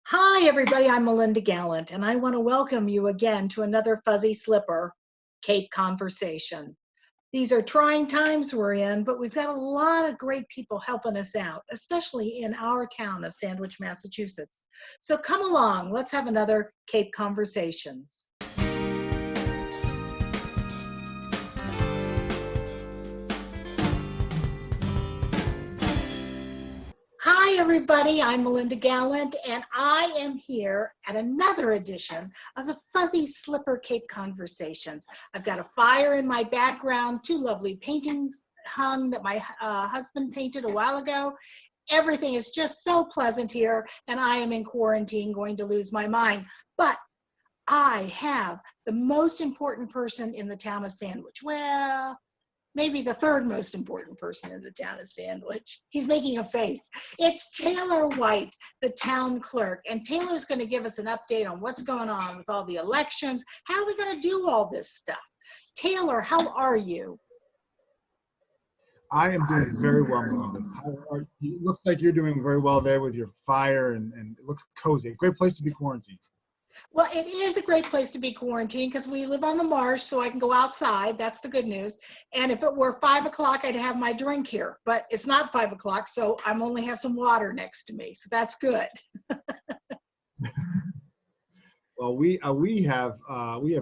Hi, everybody. I'm Melinda Gallant, and I want to welcome you again to another Fuzzy Slipper Cape Conversation. These are trying times we're in, but we've got a lot of great people helping us out, especially in our town of Sandwich, Massachusetts. So come along, let's have another Cape Conversations. Hi, everybody. I'm Melinda Gallant, and I am here at another edition of the Fuzzy Slipper Cape Conversations. I've got a fire in my background, two lovely paintings hung that my husband painted a while ago. Everything is just so pleasant here, and I am in quarantine, going to lose my mind. But I have the most important person in the town of Sandwich. Well, maybe the third most important person in the town of Sandwich. He's making a face. It's Taylor White, the town clerk. And Taylor's going to give us an update on what's going on with all the elections. How are we going to do all this stuff? Taylor, how are you? I am doing very well, Melinda. It looks like you're doing very well there with your fire, and it looks cozy. Great place to be quarantined. Well, it is a great place to be quarantined because we live on the marsh, so I can go outside. That's the good news. And if it were 5 o'clock, I'd have my drink here. But it's not 5 o'clock, so I'm only have some water next to me. So that's good. Well, we have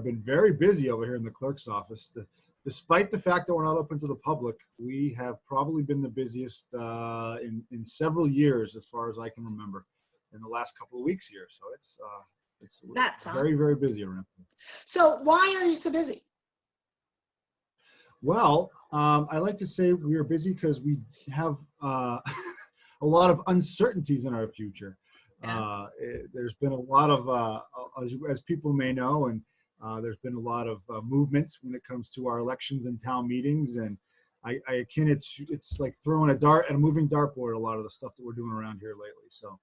been very busy over here in the clerk's office. Despite the fact that we're not open to the public, we have probably been the busiest in several years, as far as I can remember, in the last couple of weeks here. So it's very, very busy around here. So why are you so busy? Well, I like to say we are busy because we have a lot of uncertainties in our future. Yeah. There's been a lot of, as people may know, and there's been a lot of movements when it comes to our elections and town meetings. And I akin it's like throwing a dart at a moving dartboard, a lot of the stuff that we're doing around here lately. So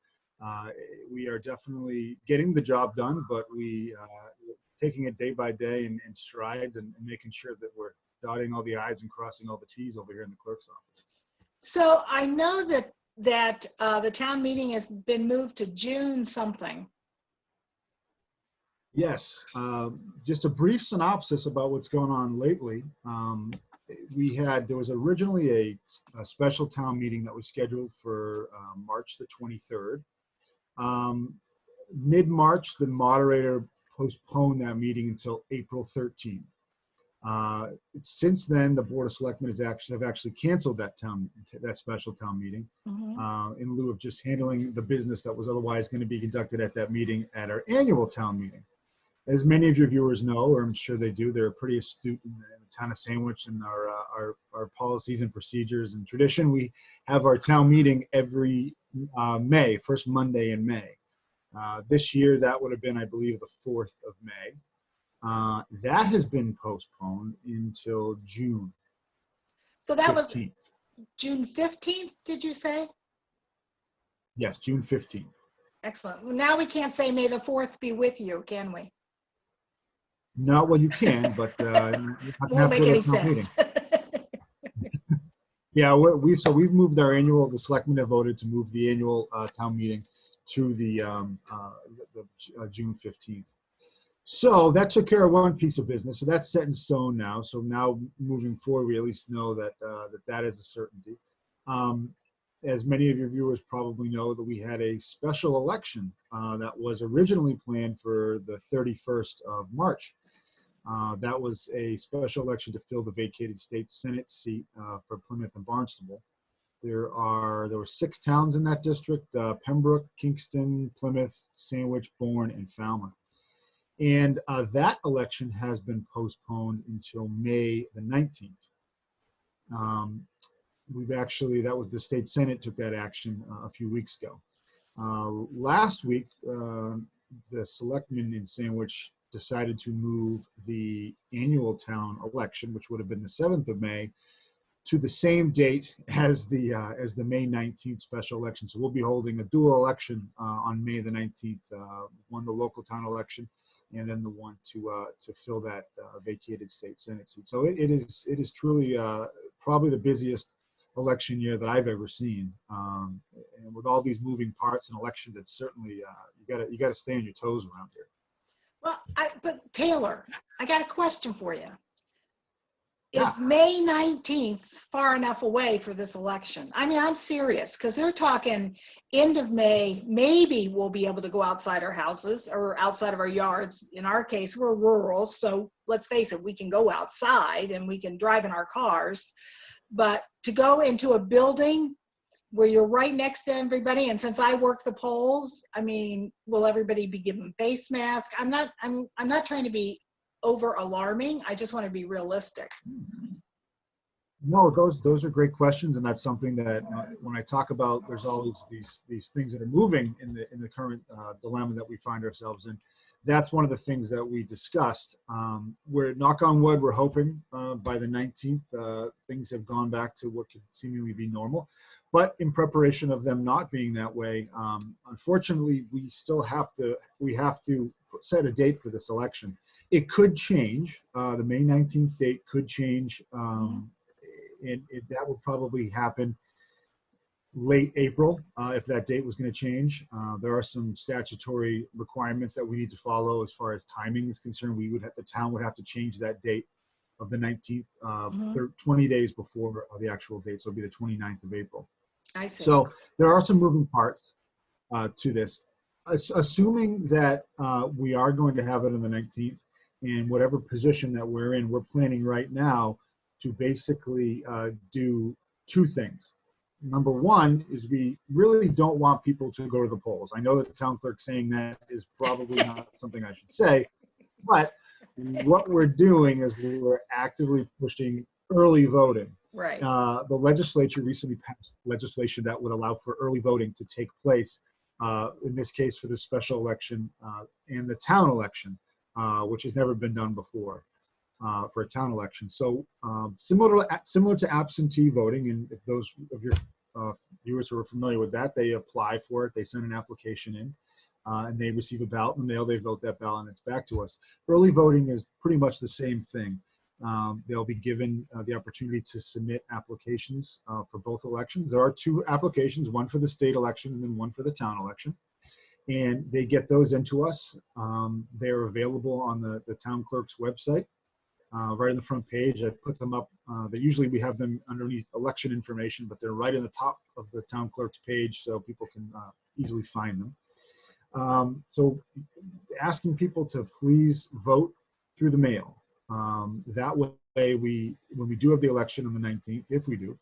we are definitely getting the job done, but we taking it day by day in strides and making sure that we're dotting all the I's and crossing all the T's over here in the clerk's office. So I know that the town meeting has been moved to June something. Yes, just a brief synopsis about what's going on lately. There was originally a special town meeting that was scheduled for March the 23rd. Mid-March, the moderator postponed that meeting until April 13th. Since then, the Board of Selectmen have actually canceled that special town meeting in lieu of just handling the business that was otherwise going to be conducted at that meeting at our annual town meeting. As many of your viewers know, or I'm sure they do, they're pretty astute in the town of Sandwich and our policies and procedures and tradition. We have our town meeting every first Monday in May. This year, that would have been, I believe, the 4th of May. That has been postponed until June. So that 15th. was June 15th, did you say? Yes, June 15th. Excellent. Well, now we can't say May the 4th be with you, can we? No, well, you can, but won't make any sense. Yeah, we've moved the selectmen have voted to move the annual town meeting to the June 15th. So that took care of one piece of business. So that's set in stone now. So now moving forward, we at least know that that is a certainty. As many of your viewers probably know, that we had a special election that was originally planned for the 31st of March. That was a special election to fill the vacated state Senate seat for Plymouth and Barnstable. There were 6 towns in that district: Pembroke, Kingston, Plymouth, Sandwich, Bourne, and Falmouth. And that election has been postponed until May the 19th. That was the state Senate took that action a few weeks ago. Last week, the selectmen in Sandwich decided to move the annual town election, which would have been the 7th of May, to the same date as the May 19th special election. So we'll be holding a dual election on May the 19th, one the local town election, and then the one to fill that vacated state Senate seat. So it is truly probably the busiest election year that I've ever seen. And with all these moving parts, an election that's certainly you you gotta stay on your toes around here. Well, but Taylor, I got a question for you. Yeah. Is May 19th far enough away for this election? I mean, I'm serious, because they're talking end of May, maybe we'll be able to go outside our houses or outside of our yards. In our case, we're rural, so let's face it, we can go outside and we can drive in our cars. But to go into a building where you're right next to everybody, and since I work the polls, I mean, will everybody be given face masks? I'm not trying to be over alarming. I just want to be realistic. No, those are great questions, and that's something that when I talk about, there's always these things that are moving in the current dilemma that we find ourselves in. That's one of the things that we discussed. We're, knock on wood, we're hoping by the 19th things have gone back to what could seemingly be normal. But in preparation of them not being that way, unfortunately, we have to set a date for this election. It could change. The May 19th date could change. And that will probably happen late April if that date was going to change. There are some statutory requirements that we need to follow as far as timing is concerned. The town would have to change that date of the 19th 20 days before the actual date, so it'll be the 29th of April. I see. So there are some moving parts to this. Assuming that we are going to have it on the 19th, and whatever position that we're in, we're planning right now to basically do two things. Number one is we really don't want people to go to the polls. I know that the town clerk saying that is probably not something I should say, but what we're doing is we're actively pushing early voting. Right. The legislature recently passed legislation that would allow for early voting to take place, in this case for the special election and the town election, which has never been done before. For a town election. So similar to absentee voting, and if those of your viewers who are familiar with that, they apply for it, they send an application in, and they receive a ballot in the mail, they vote that ballot, and it's back to us. Early voting is pretty much the same thing. They'll be given the opportunity to submit applications for both elections. There are two applications, one for the state election and then one for the town election. And they get those into us. They're available on the town clerk's website. Right on the front page, I put them up. Usually we have them underneath election information, but they're right in the top of the town clerk's page, so people can easily find them. So asking people to please vote through the mail. That way, when we do have the election on the 19th, if we do,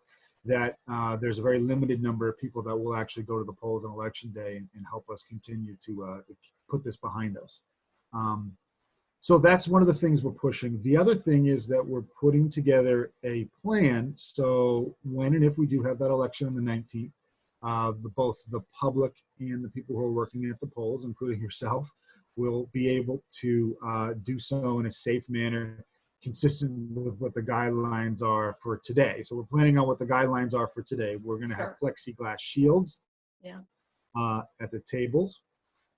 that there's a very limited number of people that will actually go to the polls on election day and help us continue to put this behind us. So that's one of the things we're pushing. The other thing is that we're putting together a plan. So when and if we do have that election on the 19th, both the public and the people who are working at the polls, including yourself, will be able to do so in a safe manner, consistent with what the guidelines are for today. So we're planning on what the guidelines are for today. We're going to have plexiglass shields at the tables.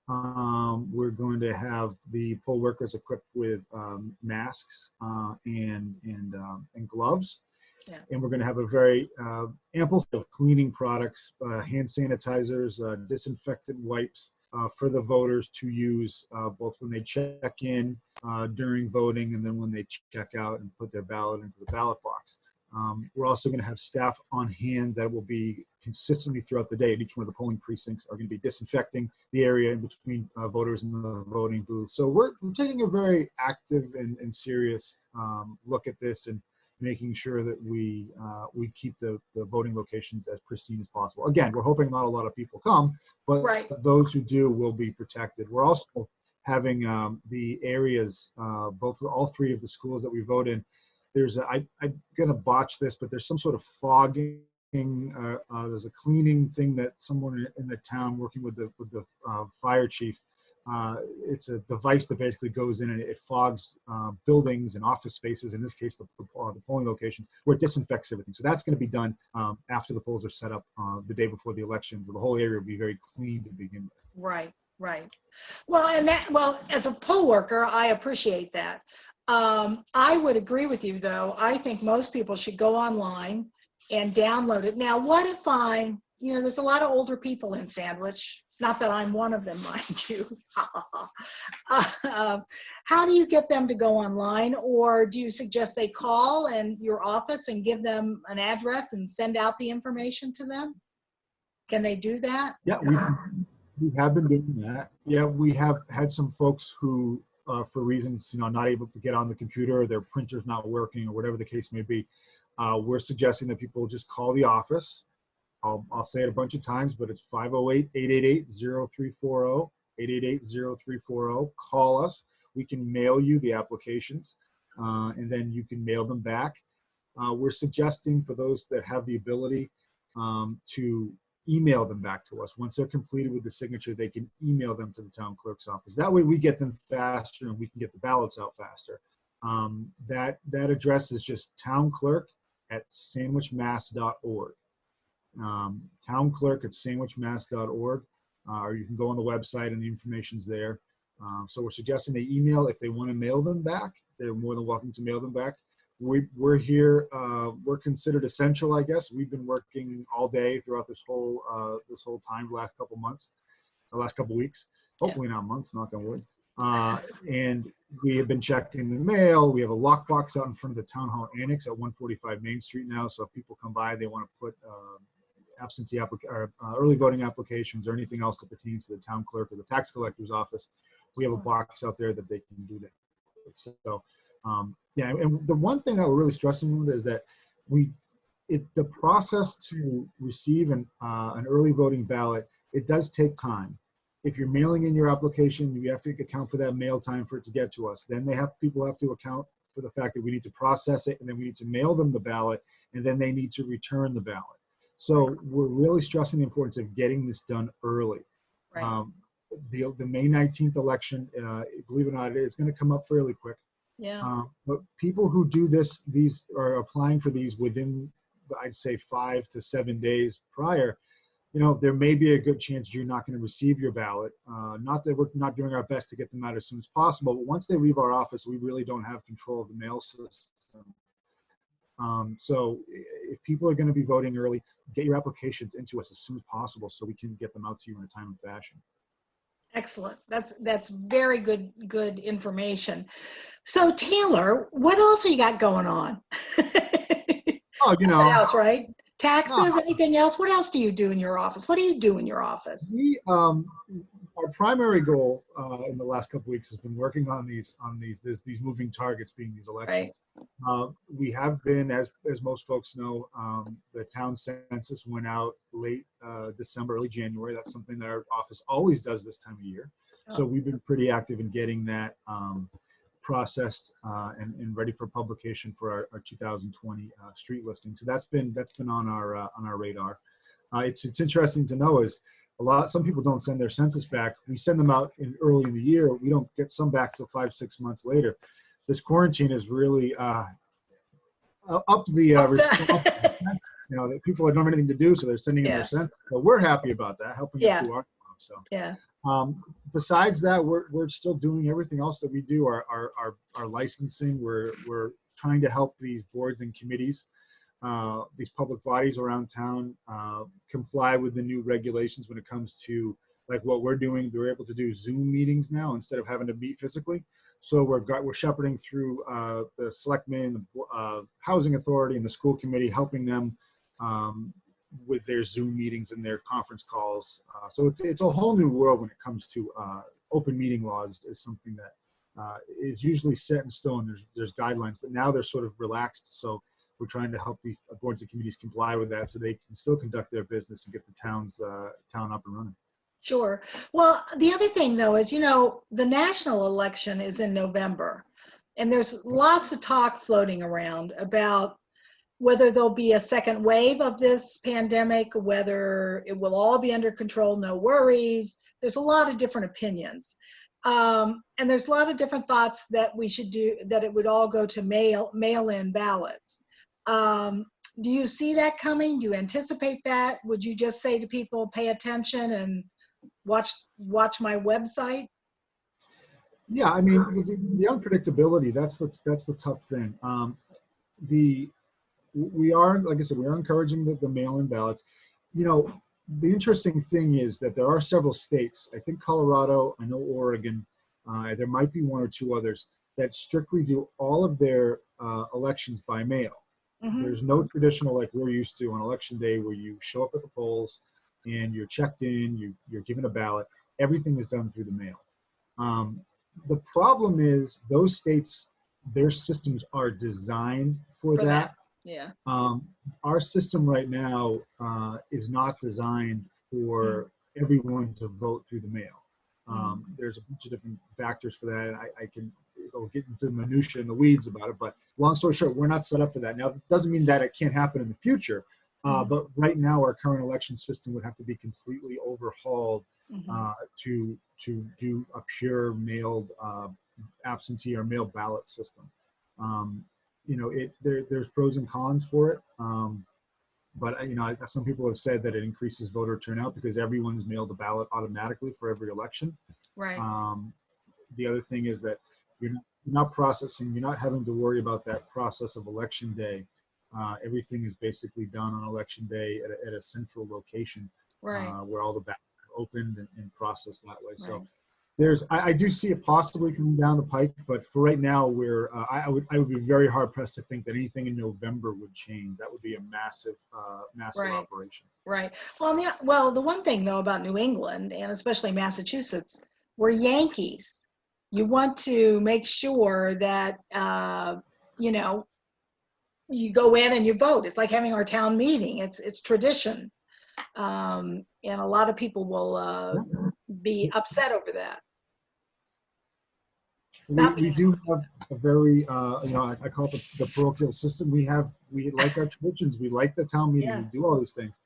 We're going to have the poll workers equipped with masks and gloves. Yeah. And we're going to have a very ample set of cleaning products, hand sanitizers, disinfectant wipes for the voters to use both when they check in during voting and then when they check out and put their ballot into the ballot box. We're also going to have staff on hand that will be consistently throughout the day at each one of the polling precincts are going to be disinfecting the area in between voters and the voting booth. So we're taking a very active and serious look at this and making sure that we keep the voting locations as pristine as possible. Again, we're hoping not a lot of people come, but those who do will be protected. We're also having the areas, all three of the schools that we vote in. I'm going to botch this, but there's some sort of fogging. There's a cleaning thing that someone in the town working with the fire chief. It's a device that basically goes in and it fogs buildings and office spaces, in this case, the polling locations, where it disinfects everything. So that's going to be done after the polls are set up the day before the election. So the whole area will be very clean to begin with. Right. Well, as a poll worker, I appreciate that. I would agree with you, though. I think most people should go online and download it. Now, what if there's a lot of older people in Sandwich, Not that I'm one of them, mind you. How do you get them to go online, or do you suggest they call in your office and give them an address and send out the information to them? Can they do that? Yeah, we have been doing that. Yeah, we have had some folks who, for reasons, not able to get on the computer, their printer's not working, or whatever the case may be. We're suggesting that people just call the office. I'll say it a bunch of times, but it's 508-888-0340, 888-0340. Call us. We can mail you the applications, and then you can mail them back. We're suggesting for those that have the ability to email them back to us. Once they're completed with the signature, they can email them to the town clerk's office. That way we get them faster and we can get the ballots out faster. That address is just townclerk@sandwichmass.org. Townclerk@sandwichmass.org, or you can go on the website and the information's there. So we're suggesting they email. If they want to mail them back, they're more than welcome to mail them back. We're here. We're considered essential, I guess. We've been working all day throughout this whole time, the last couple months, the last couple weeks. Hopefully not months, knock on wood. And we have been checking the mail. We have a lockbox out in front of the town hall annex at 145 Main Street now. So if people come by, they want to put absentee early voting applications or anything else that pertains to the town clerk or the tax collector's office, we have a box out there that they can do that. So. Yeah, and the one thing that we're really stressing is that the process to receive an early voting ballot, it does take time. If you're mailing in your application, you have to account for that mail time for it to get to us. Then people have to account for the fact that we need to process it, and then we need to mail them the ballot, and then they need to return the ballot. So we're really stressing the importance of getting this done early. Right. The May 19th election, believe it or not, it's going to come up fairly quick. Yeah. But people who do these are applying for these within, I'd say, 5 to 7 days prior. There may be a good chance you're not going to receive your ballot. Not that we're not doing our best to get them out as soon as possible, but once they leave our office, we really don't have control of the mail system. So if people are going to be voting early, get your applications into us as soon as possible so we can get them out to you in a timely fashion. Excellent. That's very good information. So Taylor, what else you got going on? Oh, What else, right? Taxes, No. Anything else? What else do you do in your office? What do you do in your office? Our primary goal in the last couple of weeks has been working on these moving targets, being these elections. Right. We have been, as most folks know, the town census went out late December, early January. That's something that our office always does this time of year. Oh. So we've been pretty active in getting that processed and ready for publication for our 2020 street listing. So that's been on our radar. It's interesting to know is some people don't send their census back. We send them out early in the year. We don't get some back till 5-6 months later. This quarantine has really upped the response. That people don't have anything to do, so they're sending in their census. So we're happy about that, helping us do our job. So yeah. Besides that, we're still doing everything else that we do. Our licensing. We're trying to help these boards and committees. These public bodies around town comply with the new regulations when it comes to like what we're doing. They're able to do Zoom meetings now instead of having to meet physically. So we're shepherding through the selectmen, the housing authority, and the school committee, helping them with their Zoom meetings and their conference calls. So it's a whole new world when it comes to open meeting laws. Is something that is usually set in stone. There's guidelines, but now they're sort of relaxed. So we're trying to help these boards and committees comply with that so they can still conduct their business and get the town up and running. Sure. Well, the other thing though is, the national election is in November, and there's lots of talk floating around about whether there'll be a second wave of this pandemic, whether it will all be under control, no worries. There's a lot of different opinions. And there's a lot of different thoughts that we should do, that it would all go to mail-in ballots. Do you see that coming? Do you anticipate that? Would you just say to people, pay attention and watch my website? Yeah, I mean, the unpredictability, that's the tough thing. We are, like I said, we are encouraging the mail-in ballots. the interesting thing is that there are several states, I think Colorado, I know Oregon, there might be one or two others that strictly do all of their elections by mail. Mhm. There's no traditional like we're used to on election day where you show up at the polls and you're checked in, you're given a ballot. Everything is done through the mail. The problem is those states, their systems are designed for For that. Yeah. Our system right now is not designed for everyone to vote through the mail. There's a bunch of different factors for that. And I can get into the minutia and the weeds about it, but long story short, we're not set up for that. Now, it doesn't mean that it can't happen in the future, but right now our current election system would have to be completely overhauled to do a pure mailed absentee or mail ballot system. You know, there's pros and cons for it. But you know, some people have said that it increases voter turnout because everyone's mailed a ballot automatically for every election. Right. The other thing is that you're not processing, you're not having to worry about that process of election day. Everything is basically done on election day at a central location Right. where all the ballots are opened and processed that way. So Right. I do see it possibly coming down the pike, but for right now, I would be very hard pressed to think that anything in November would change. That would be a massive Right. operation. Right. Well, the one thing though about New England and especially Massachusetts, we're Yankees. You want to make sure that you know, you go in and you vote. It's like having our town meeting. It's tradition, and a lot of people will be upset over that. We do have a very, you know, I call it the parochial system. We like our traditions. We like the town meeting. Yes. We do all these things.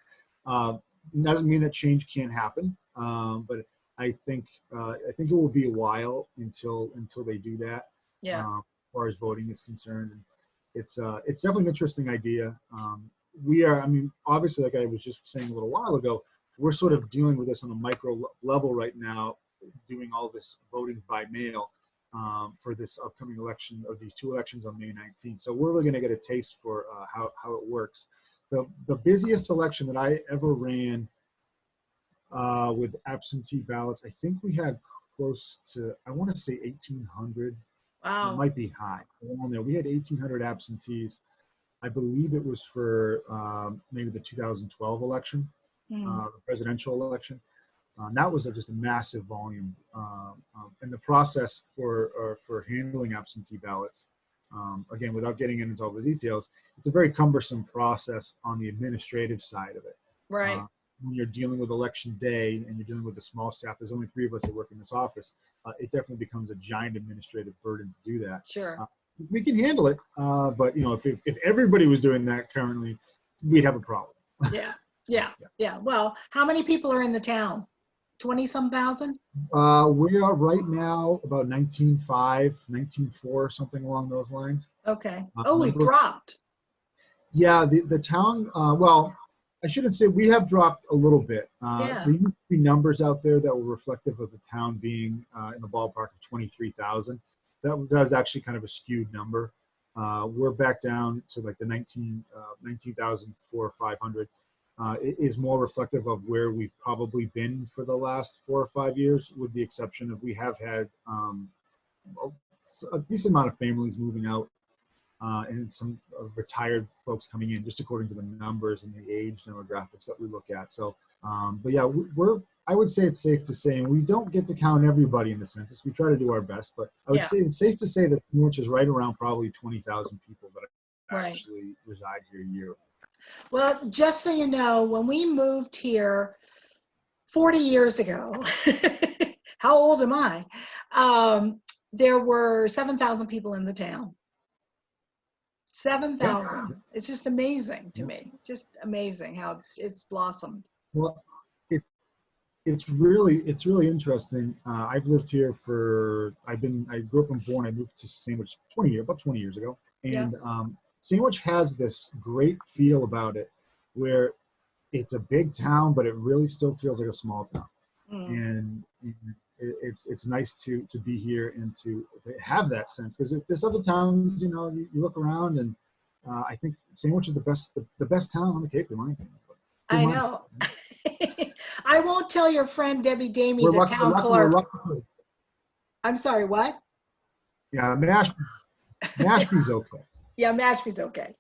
Doesn't mean that change can't happen, but I think it will be a while until they do that. Yeah. As far as voting is concerned, and it's definitely an interesting idea. I mean, obviously, like I was just saying a little while ago, we're sort of dealing with this on a micro level right now, doing all this voting by mail for this upcoming election, or these two elections on May 19th. So we're really going to get a taste for how it works. The busiest election that I ever ran with absentee ballots, I think we had close to, I want to say 1,800. Wow. It might be high. On there, we had 1,800 absentees. I believe it was for maybe the 2012 election, the presidential election. That was just a massive volume. And the process for handling absentee ballots, again, without getting into all the details, it's a very cumbersome process on the administrative side of it. Right. When you're dealing with election day and you're dealing with a small staff, there's only 3 of us that work in this office. It definitely becomes a giant administrative burden to do that. Sure. We can handle it, but you know, if everybody was doing that currently, we'd have a problem. Yeah. Well, how many people are in the town? 20-some thousand? We are right now about 19.5, 19.4, something along those lines. Okay. Oh, we've dropped. Yeah, the town, well, I shouldn't say we have dropped a little bit. There used to be numbers out there that were reflective of the town being in the ballpark of 23,000. That was actually kind of a skewed number. We're back down to like the 19,400 or 500. It is more reflective of where we've probably been for the last 4 or 5 years, with the exception of we have had a decent amount of families moving out and some retired folks coming in, just according to the numbers and the age demographics that we look at. So, but yeah, I would say it's safe to say, and we don't get to count everybody in the census. We try to do our best, but I would say it's safe to say that which is right around probably 20,000 people that actually reside here yearly. Well, just so you know, when we moved here 40 years ago, how old am I? There were 7,000 people in the town. 7,000. It's just amazing to me. Just amazing how it's blossomed. Well, it's really interesting. I've lived here I grew up and born. I moved to Sandwich about 20 years ago, and Sandwich has this great feel about it, where it's a big town, but it really still feels like a small town. And it's nice to be here and to have that sense, because there's other towns, you know, you look around and I think Sandwich is the best town on the Cape, in my opinion. I know. I won't tell your friend Debbie Damey, We're the lucky, town we're clerk. lucky. I'm sorry, what? Yeah, Mashpee's okay. Yeah, Mashpee's okay.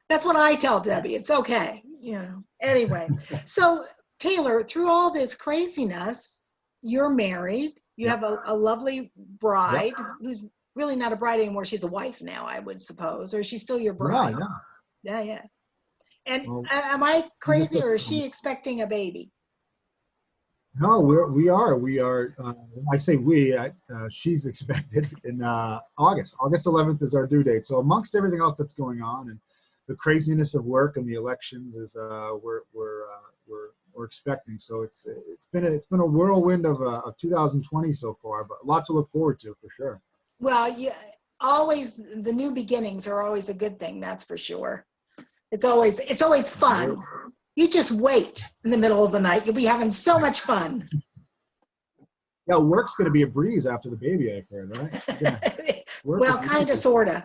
That's what I tell Debbie. It's okay, you know. Anyway, so Taylor, through all this craziness, you're married. You Yep. have a lovely Yep. bride who's really not a bride anymore. She's a wife now, I would suppose, or she's still your Yeah, bride. yeah. Yeah, yeah. And Well, am I we just crazy, or is she expecting a baby? no, we are. When I say we, she's expected in August. August 11th is our due date. So amongst everything else that's going on and the craziness of work and the elections, is we're expecting. So it's been a whirlwind of 2020 so far, but a lot to look forward to for sure. Well, yeah, always the new beginnings are always a good thing. That's for sure. It's always fun. You just wait in the middle of the night. You'll be having so much fun. Yeah, work's going to be a breeze after the baby, I've heard, right? Well, kind of, sort of.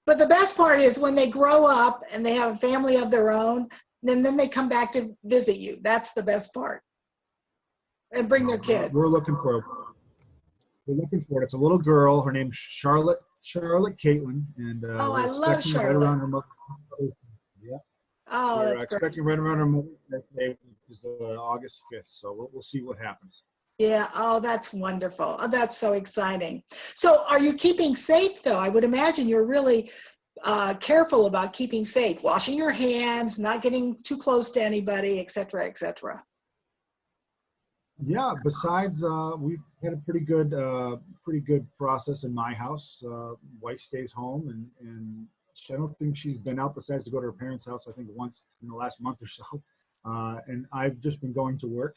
But the best part is when they grow up and they have a family of their own, then they come back to visit you. That's the best part. And bring their kids. We're looking for it. We're looking for it. It's a little girl. Her name's Charlotte Caitlin, and Oh, I we're love expecting right Charlotte. around her mother. Yeah, Oh, we're that's great. expecting right around her mother's birthday, which is August 5th. So we'll see what happens. Yeah, oh, that's wonderful. Oh, that's so exciting. So are you keeping safe, though? I would imagine you're really careful about keeping safe, washing your hands, not getting too close to anybody, et cetera, et cetera. Yeah. Besides, we've had a pretty good process in my house. Wife stays home, and I don't think she's been out besides to go to her parents' house. I think once in the last month or so. And I've just been going to work.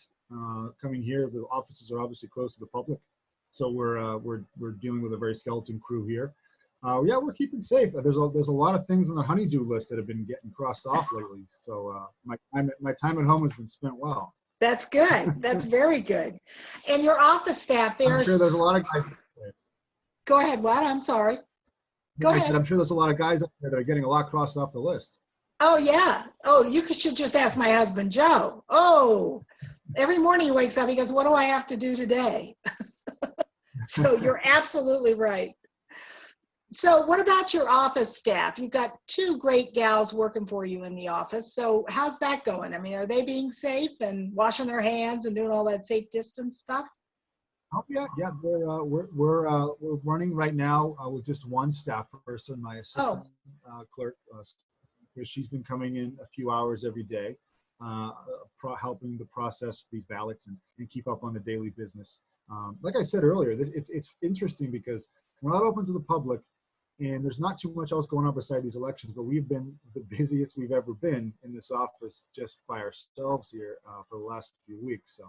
Coming here, the offices are obviously closed to the public, so we're dealing with a very skeleton crew here. Yeah, we're keeping safe. There's a lot of things on the honeydew list that have been getting crossed off lately. So my time at home has been spent well. That's good. That's very good. And your office staff, I'm sure there's a lot of guys. Go ahead, what? I'm sorry. Go I said, ahead. I'm sure there's a lot of guys up there that are getting a lot crossed off the list. Oh, yeah. Oh, should just ask my husband, Joe. Oh, every morning he wakes up, he goes, what do I have to do today? So you're absolutely right. So what about your office staff? You've got two great gals working for you in the office. So how's that going? I mean, are they being safe and washing their hands and doing all that safe distance stuff? Oh yeah, yeah. We're running right now with just one staff person, my assistant clerk, because she's been coming in a few hours every day, helping to process these ballots and keep up on the daily business. Like I said earlier, it's interesting because we're not open to the public, and there's not too much else going on beside these elections, but we've been the busiest we've ever been in this office just by ourselves here for the last few weeks. So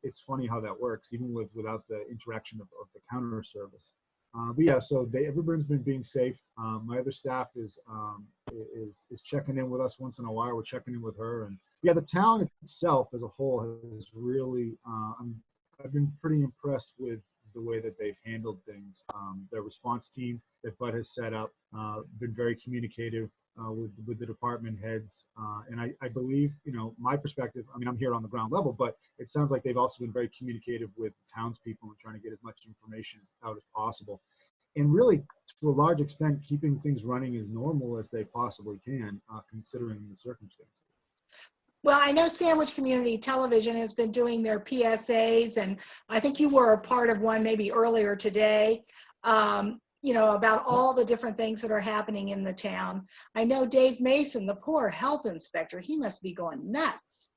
it's funny how that works, even without the interaction of the counter service. But yeah, so everybody's been being safe. My other staff is checking in with us once in a while. We're checking in with her, and yeah, the town itself as a whole has really. I've been pretty impressed with the way that they've handled things. The response team that Bud has set up been very communicative with the department heads, and I believe, my perspective. I mean, I'm here on the ground level, but it sounds like they've also been very communicative with townspeople and trying to get as much information out as possible, and really, to a large extent, keeping things running as normal as they possibly can, considering the circumstances. Well, I know Sandwich Community Television has been doing their PSAs, and I think you were a part of one maybe earlier today, about all the different things that are happening in the town. I know Dave Mason, the poor health inspector, he must be going nuts.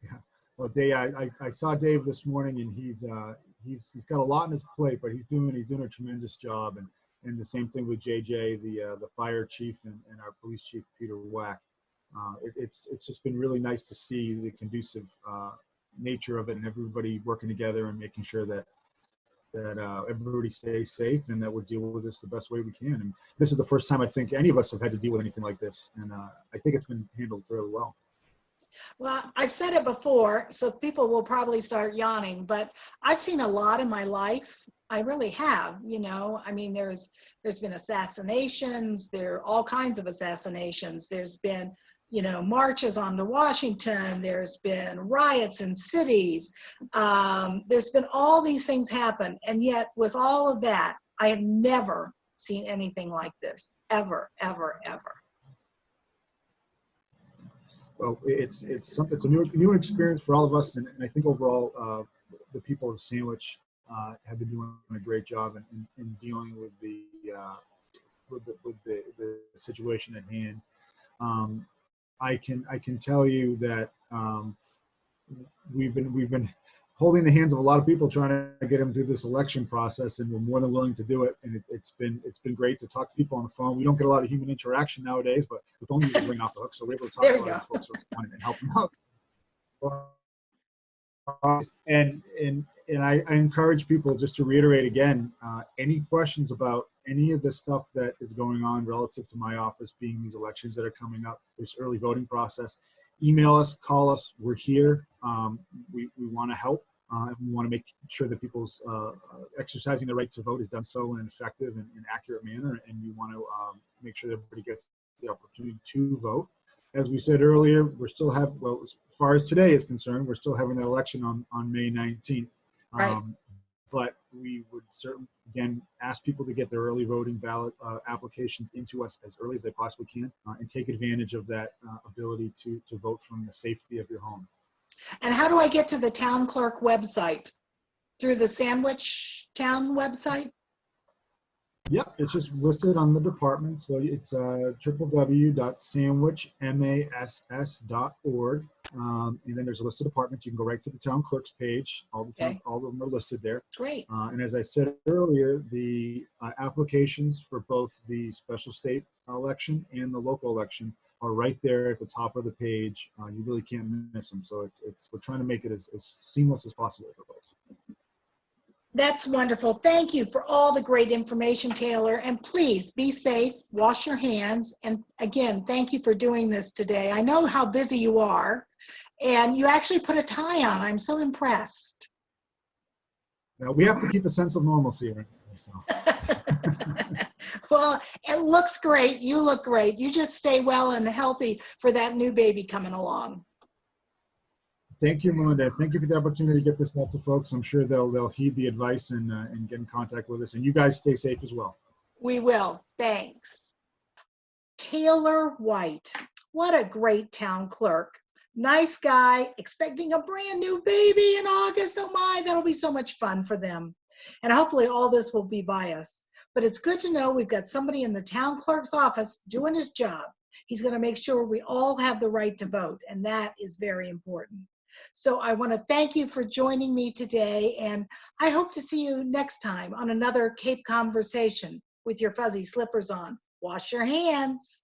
Yeah. Well, Dave, I saw Dave this morning, and he's got a lot on his plate, but he's doing a tremendous job, and the same thing with JJ, the fire chief, and our police chief, Peter Wack. It's just been really nice to see the conducive nature of it, and everybody working together and making sure that everybody stays safe and that we'll deal with this the best way we can. And this is the first time I think any of us have had to deal with anything like this, and I think it's been handled fairly well. Well, I've said it before, so people will probably start yawning, but I've seen a lot in my life. I really have, I mean, there's been assassinations, there are all kinds of assassinations. There's been you know, marches on to Washington. There's been riots in cities. There's been all these things happen. And yet with all of that, I have never seen anything like this, ever, ever, ever. Well, it's a new experience for all of us, and I think overall the people of Sandwich have been doing a great job in dealing with the situation at hand. I can tell you that we've been holding the hands of a lot of people trying to get them through this election process, and we're more than willing to do it. And it's been great to talk to people on the phone. We don't get a lot of human interaction nowadays, but the phone usually ring off the hook, so we're able to talk to a lot of these folks and help them out. And I encourage people, just to reiterate again, any questions about any of the stuff that is going on relative to my office, being these elections that are coming up, this early voting process, email us, call us. We're here. We want to help. We want to make sure that people's exercising the right to vote is done so in an effective and accurate manner, and we want to make sure that everybody gets the opportunity to vote. As we said earlier, we're still well, as far as today is concerned, we're still having that election on May 19th. Right. But we would certainly, again, ask people to get their early voting ballot applications into us as early as they possibly can, and take advantage of that ability to vote from the safety of your home. And how do I get to the town clerk website? Through the Sandwich Town website? Yep, it's just listed on the department. So it's www.sandwichmass.org. And then there's a list of departments. You can go right to the town clerk's page. All of them are listed there. Great. And as I said earlier, the applications for both the special state election and the local election are right there at the top of the page. You really can't miss them. So we're trying to make it as seamless as possible for folks. That's wonderful. Thank you for all the great information, Taylor. And please be safe, wash your hands. And again, thank you for doing this today. I know how busy you are, and you actually put a tie on. I'm so impressed. Now, we have to keep a sense of normalcy right now. So. Well, it looks great. You look great. You just stay well and healthy for that new baby coming along. Thank you, Melinda. Thank you for the opportunity to get this out to folks. I'm sure they'll heed the advice and get in contact with us. And you guys stay safe as well. We will. Thanks. Taylor White. What a great town clerk. Nice guy, expecting a brand new baby in August. Oh my, that'll be so much fun for them. And hopefully all this will be by us. But it's good to know we've got somebody in the town clerk's office doing his job. He's going to make sure we all have the right to vote, and that is very important. So I want to thank you for joining me today, and I hope to see you next time on another Cape Conversation with your fuzzy slippers on. Wash your hands.